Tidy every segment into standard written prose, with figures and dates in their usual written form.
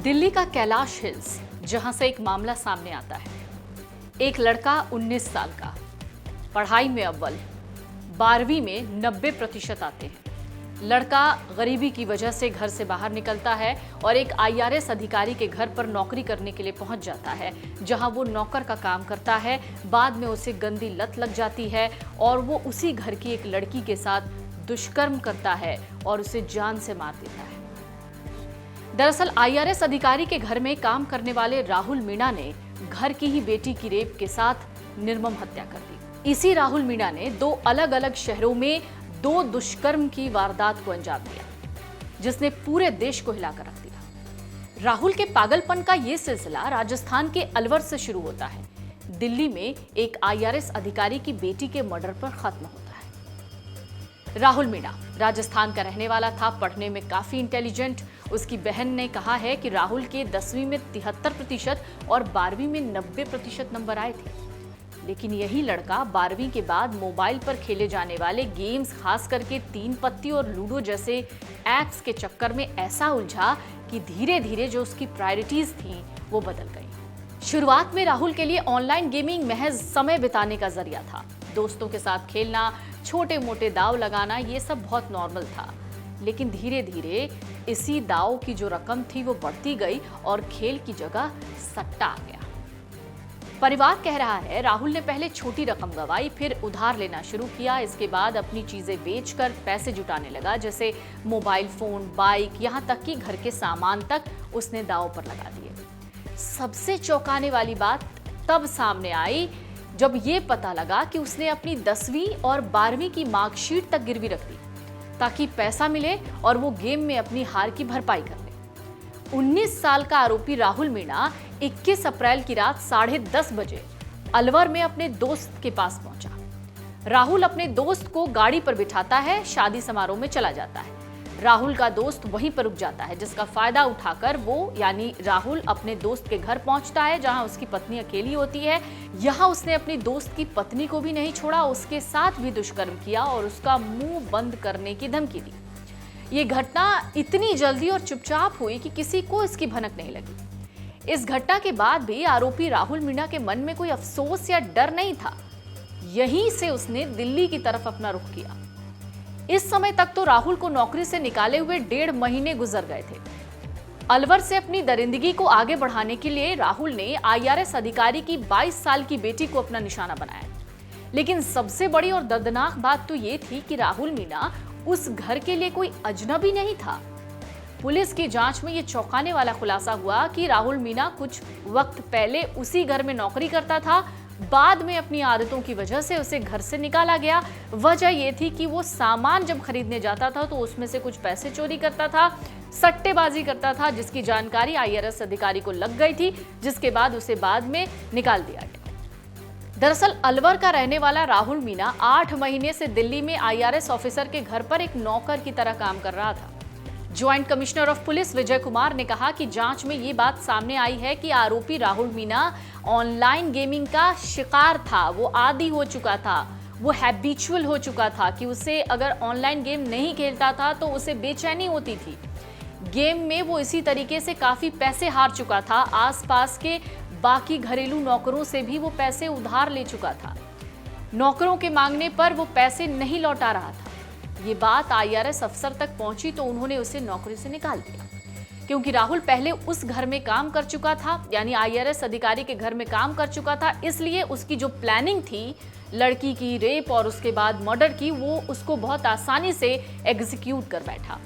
दिल्ली का कैलाश हिल्स, जहां से एक मामला सामने आता है। एक लड़का 19 साल का, पढ़ाई में अव्वल, 12वीं में 90% आते हैं। लड़का गरीबी की वजह से घर से बाहर निकलता है और एक IRS अधिकारी के घर पर नौकरी करने के लिए पहुंच जाता है, जहां वो नौकर का काम करता है। बाद में उसे गंदी लत लग जाती है और वो उसी घर की एक लड़की के साथ दुष्कर्म करता है और उसे जान से मार देता है। दरअसल IRS अधिकारी के घर में काम करने वाले राहुल मीणा ने घर की ही बेटी की रेप के साथ निर्मम हत्या कर दी। इसी राहुल मीणा ने 2 अलग-अलग शहरों में 2 दुष्कर्म की वारदात को अंजाम दिया, जिसने पूरे देश को हिलाकर रख दिया। राहुल के पागलपन का यह सिलसिला राजस्थान के अलवर से शुरू होता है। दिल्ली में एक IRS अधिकारी की बेटी के मर्डर पर खत्म होता है। राहुल मीणा राजस्थान का रहने वाला था, पढ़ने में काफी इंटेलिजेंट। उसकी बहन ने कहा है कि राहुल के 10वीं में 73% और 12वीं में 90% नंबर आए थे। लेकिन यही लड़का 12वीं के बाद मोबाइल पर खेले जाने वाले गेम्स, खास करके 3 पत्ती और लूडो जैसे ऐप्स के चक्कर में ऐसा उलझा कि धीरे धीरे जो उसकी प्रायोरिटीज थी वो बदल गई। शुरुआत में राहुल के लिए ऑनलाइन गेमिंग महज समय बिताने का जरिया था। दोस्तों के साथ खेलना, छोटे मोटे दाव लगाना, ये सब बहुत नॉर्मल था। लेकिन धीरे धीरे इसी दाव की जो रकम थी वो बढ़ती गई और खेल की जगह सट्टा आ गया। परिवार कह रहा है राहुल ने पहले छोटी रकम गंवाई, फिर उधार लेना शुरू किया। इसके बाद अपनी चीजें बेचकर पैसे जुटाने लगा, जैसे मोबाइल फोन, बाइक, यहां तक कि घर के सामान तक उसने दांव पर लगा दिए। सबसे चौंकाने वाली बात तब सामने आई जब ये पता लगा कि उसने अपनी 10वीं और 12वीं की मार्कशीट तक गिरवी रख दी ताकि पैसा मिले और वो गेम में अपनी हार की भरपाई कर ले। 19 साल का आरोपी राहुल मीणा 21 अप्रैल की रात 10:30 बजे अलवर में अपने दोस्त के पास पहुंचा। राहुल अपने दोस्त को गाड़ी पर बिठाता है, शादी समारोह में चला जाता है। राहुल का दोस्त वहीं पर रुक जाता है, जिसका फायदा उठाकर वो यानी राहुल अपने दोस्त के घर पहुंचता है, जहां उसकी पत्नी अकेली होती है। यहां उसने अपनी दोस्त की पत्नी को भी नहीं छोड़ा, उसके साथ भी दुष्कर्म किया और उसका मुंह बंद करने की धमकी दी। ये घटना इतनी जल्दी और चुपचाप हुई कि किसी को इसकी भनक नहीं लगी। इस घटना के बाद भी आरोपी राहुल मीणा के मन में कोई अफसोस या डर नहीं था। यहीं से उसने दिल्ली की तरफ अपना रुख किया। इस समय तक तो राहुल को नौकरी से निकाले हुए 1.5 महीने गुजर गए थे। अलवर से अपनी दरिंदगी को आगे बढ़ाने के लिए राहुल ने IRS अधिकारी की 22 साल की बेटी को अपना निशाना बनाया। लेकिन सबसे बड़ी और दर्दनाक बात तो ये थी कि राहुल मीणा उस घर के लिए कोई अजनबी नहीं था। पुलिस की जांच में ये चौंकाने वाला खुलासा हुआ कि राहुल मीणा कुछ वक्त पहले उसी घर में नौकरी करता था। बाद में अपनी आदतों की वजह से उसे घर से निकाला गया। वजह यह थी कि वो सामान जब खरीदने जाता था तो उसमें से कुछ पैसे चोरी करता था, सट्टेबाजी करता था, जिसकी जानकारी IRS अधिकारी को लग गई थी, जिसके बाद उसे बाद में निकाल दिया गया। दरअसल अलवर का रहने वाला राहुल मीणा 8 महीने से दिल्ली में IRS ऑफिसर के घर पर एक नौकर की तरह काम कर रहा था। Joint commissioner of police Vijay Kumar ने कहा कि जांच में ये बात सामने आई है कि आरोपी राहुल मीणा ऑनलाइन गेमिंग का शिकार था। वो आदी हो चुका था, वो हैबिचुअल हो चुका था कि उसे अगर ऑनलाइन गेम नहीं खेलता था तो उसे बेचैनी होती थी। गेम में वो इसी तरीके से काफी पैसे हार चुका था। आसपास के बाकी घरेलू नौकरों से भी वो पैसे उधार ले चुका था। नौकरों के मांगने पर वो पैसे नहीं लौटा रहा था। ये बात IRS अफसर तक पहुंची तो उन्होंने उसे नौकरी से निकाल दिया। क्योंकि राहुल पहले उस घर में काम कर चुका था, यानी IRS अधिकारी के घर में काम कर चुका था, इसलिए उसकी जो प्लानिंग थी लड़की की रेप और उसके बाद मर्डर की, वो उसको बहुत आसानी से एग्जीक्यूट कर बैठा।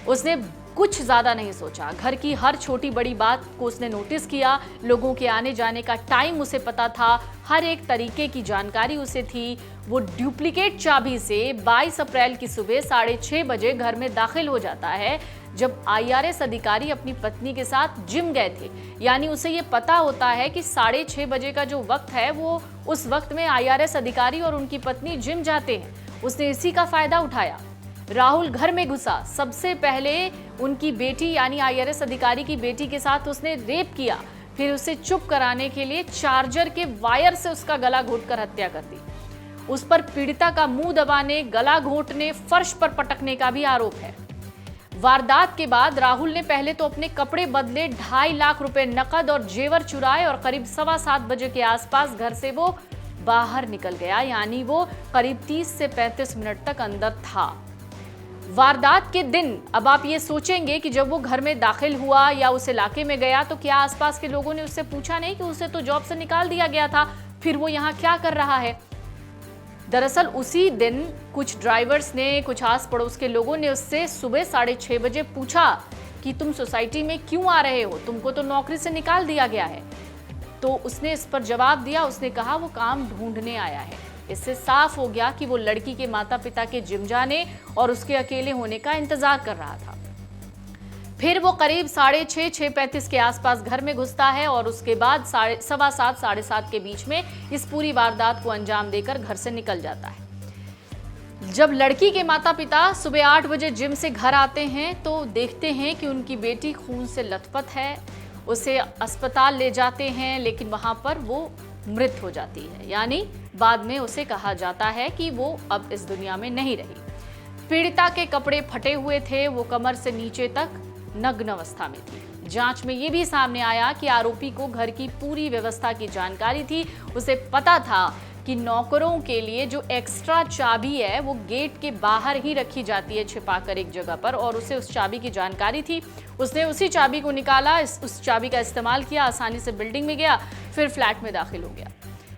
उसने कुछ ज्यादा नहीं सोचा। घर की हर छोटी बड़ी बात को उसने नोटिस किया। लोगों के आने जाने का टाइम उसे पता था, हर एक तरीके की जानकारी उसे थी। वो डुप्लीकेट चाबी से 22 अप्रैल की सुबह 6:30 बजे घर में दाखिल हो जाता है, जब IRS अधिकारी अपनी पत्नी के साथ जिम गए थे। यानी उसे ये पता होता है कि 6:30 बजे का जो वक्त है वो उस वक्त में IRS अधिकारी और उनकी पत्नी जिम जाते हैं। उसने इसी का फायदा उठाया। राहुल घर में घुसा। सबसे पहले उनकी बेटी यानी IRS अधिकारी की बेटी के साथ उसने रेप किया, फिर उसे चुप कराने के लिए चार्जर के वायर से उसका गला घोंटकर हत्या कर दी। उस पर पीड़िता का मुंह दबाने, गला घोंटने, फर्श पर पटकने का भी आरोप है। वारदात के बाद राहुल ने पहले तो अपने कपड़े बदले, 2.5 लाख रुपए नकद और जेवर चुराए और करीब 7:15 बजे के आसपास घर से वो बाहर निकल गया। यानी वो करीब 30 से 35 मिनट तक अंदर था। वारदात के दिन अब आप ये सोचेंगे कि जब वो घर में दाखिल हुआ या उस इलाके में गया तो क्या आसपास के लोगों ने उससे पूछा नहीं कि उसे तो जॉब से निकाल दिया गया था, फिर वो यहाँ क्या कर रहा है। दरअसल उसी दिन कुछ ड्राइवर्स ने, कुछ आस पड़ोस के लोगों ने उससे सुबह 6:30 बजे पूछा कि तुम सोसाइटी में क्यों आ रहे हो, तुमको तो नौकरी से निकाल दिया गया है। तो उसने इस पर जवाब दिया, उसने कहा वो काम ढूंढने आया है। इससे साफ हो गया कि वो लड़की के माता पिता के जिम जाने और उसके अकेले होने का इंतजार कर रहा था। फिर वो करीब 6:30, 6:35 के आसपास घर में घुसता है और उसके बाद 7:15, 7:30 के बीच में इस पूरी वारदात को अंजाम देकर घर से निकल जाता है। जब लड़की के माता पिता सुबह 8 बजे जिम से घर आते हैं तो देखते हैं कि उनकी बेटी खून से लथपथ है। उसे अस्पताल ले जाते हैं, लेकिन वहां पर वो मृत हो जाती है। यानी बाद में उसे कहा जाता है कि वो अब इस दुनिया में नहीं रही। पीड़िता के कपड़े फटे हुए थे, वो कमर से नीचे तक नग्न अवस्था में थी। जांच में ये भी सामने आया कि आरोपी को घर की पूरी व्यवस्था की जानकारी थी। उसे पता था कि नौकरों के लिए जो एक्स्ट्रा चाबी है वो गेट के बाहर ही रखी जाती है छिपाकर एक जगह पर, और उसे उस चाबी की जानकारी थी। उसने उसी चाबी को निकाला, उस चाबी का इस्तेमाल किया, आसानी से बिल्डिंग में गया, फिर फ्लैट में दाखिल हो गया।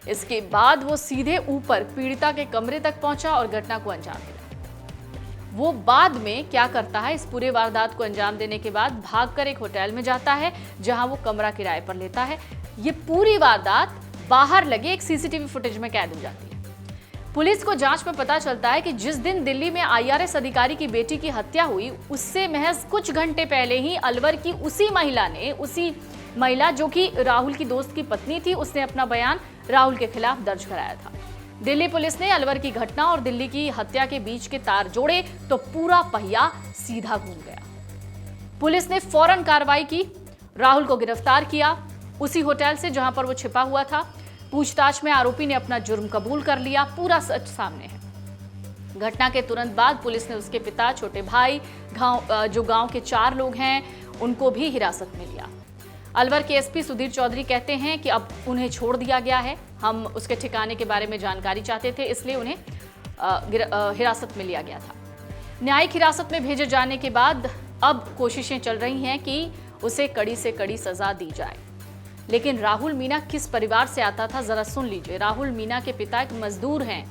इसके बाद वो सीधे ऊपर पीड़िता के कमरे तक पहुंचा और घटना को अंजाम दिया। वो बाद में क्या करता है, इस पूरे वारदात को अंजाम देने के बाद भागकर एक होटल में जाता है जहां वो कमरा किराए पर लेता है। ये पूरी वारदात बाहर लगे एक सीसीटीवी फुटेज में कैद हो जाती है। पुलिस को जांच में पता चलता है कि जिस दिन दिल्ली में IRS अधिकारी की बेटी की हत्या हुई, उससे महज कुछ घंटे पहले ही अलवर की उसी महिला जो कि राहुल की दोस्त की पत्नी थी, उसने अपना बयान राहुल के खिलाफ दर्ज कराया था। दिल्ली पुलिस ने अलवर की घटना और दिल्ली की हत्या के बीच के तार जोड़े तो पूरा पहिया सीधा घूम गया। पुलिस ने फौरन कार्रवाई की, राहुल को गिरफ्तार किया उसी होटल से जहां पर वो छिपा हुआ था। पूछताछ में आरोपी ने अपना जुर्म कबूल कर लिया, पूरा सच सामने है। घटना के तुरंत बाद पुलिस ने उसके पिता, छोटे भाई, गांव के 4 लोग हैं, उनको भी हिरासत में लिया। अलवर के एसपी सुधीर चौधरी कहते हैं कि अब उन्हें छोड़ दिया गया है। हम उसके ठिकाने के बारे में जानकारी चाहते थे, इसलिए उन्हें हिरासत में लिया गया था। न्यायिक हिरासत में भेजे जाने के बाद अब कोशिशें चल रही हैं कि उसे कड़ी से कड़ी सजा दी जाए। लेकिन राहुल मीणा किस परिवार से आता था, जरा सुन लीजिए। राहुल मीणा के पिता एक मजदूर हैं।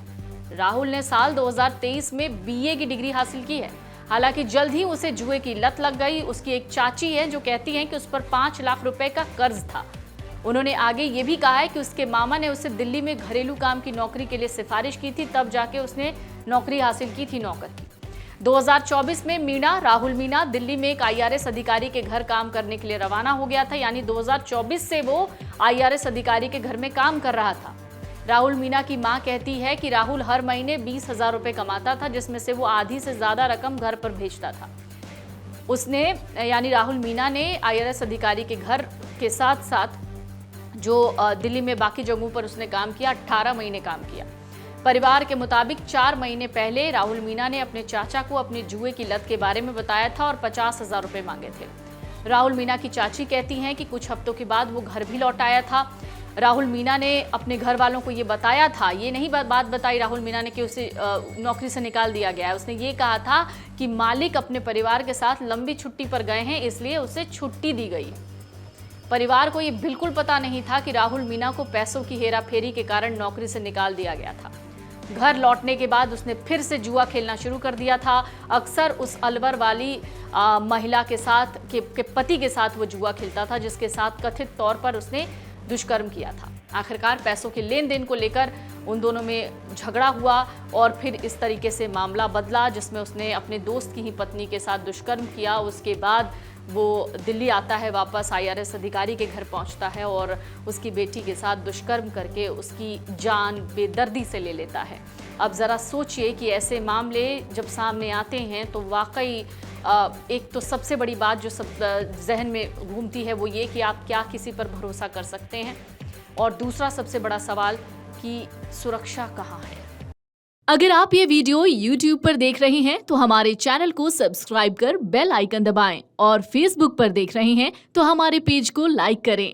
राहुल ने साल 2023 में BA की डिग्री हासिल की है। हालांकि जल्द ही उसे जुए की लत लग गई। उसकी एक चाची है जो कहती हैं कि उस पर 5 लाख रुपए का कर्ज था। उन्होंने आगे ये भी कहा है कि उसके मामा ने उसे दिल्ली में घरेलू काम की नौकरी के लिए सिफारिश की थी, तब जाके उसने नौकरी हासिल की थी नौकर की। 2024 में राहुल मीणा दिल्ली में एक IRS अधिकारी के घर काम करने के लिए रवाना हो गया था। यानी 2024 से वो IRS अधिकारी के घर में काम कर रहा था। राहुल मीणा की मां कहती है कि राहुल हर महीने 20,000 रुपए कमाता था, जिसमें से वो आधी से ज्यादा रकम घर पर भेजता था। उसने यानी राहुल मीणा ने IRS अधिकारी के घर के साथ साथ जो दिल्ली में बाकी जगहों पर उसने काम किया, 18 महीने काम किया। परिवार के मुताबिक 4 महीने पहले राहुल मीणा ने अपने चाचा को अपनी जुए की लत के बारे में बताया था और 50,000 रुपए मांगे थे। राहुल मीणा की चाची कहती हैं कि कुछ हफ्तों के बाद वो घर भी लौट आया था। राहुल मीणा ने अपने घर वालों को ये बताया था, ये नहीं बात बताई राहुल मीणा ने कि उसे नौकरी से निकाल दिया गया है। उसने ये कहा था कि मालिक अपने परिवार के साथ लंबी छुट्टी पर गए हैं, इसलिए उसे छुट्टी दी गई। परिवार को ये बिल्कुल पता नहीं था कि राहुल मीणा को पैसों की हेराफेरी के कारण नौकरी से निकाल दिया गया था। घर लौटने के बाद उसने फिर से जुआ खेलना शुरू कर दिया था। अक्सर उस अलवर वाली महिला के साथ के पति के साथ वो जुआ खेलता था, जिसके साथ कथित तौर पर उसने दुष्कर्म किया था। आखिरकार पैसों के लेन देन को लेकर उन दोनों में झगड़ा हुआ और फिर इस तरीके से मामला बदला, जिसमें उसने अपने दोस्त की ही पत्नी के साथ दुष्कर्म किया। उसके बाद वो दिल्ली आता है, वापस IRS अधिकारी के घर पहुंचता है और उसकी बेटी के साथ दुष्कर्म करके उसकी जान बेदर्दी से ले लेता है। अब ज़रा सोचिए कि ऐसे मामले जब सामने आते हैं तो वाकई एक तो सबसे बड़ी बात जो सब जहन में घूमती है वो ये कि आप क्या किसी पर भरोसा कर सकते हैं, और दूसरा सबसे बड़ा सवाल कि सुरक्षा कहाँ है। अगर आप ये वीडियो YouTube पर देख रहे हैं तो हमारे चैनल को सब्सक्राइब कर बेल आइकन दबाएं और Facebook पर देख रहे हैं तो हमारे पेज को लाइक करें।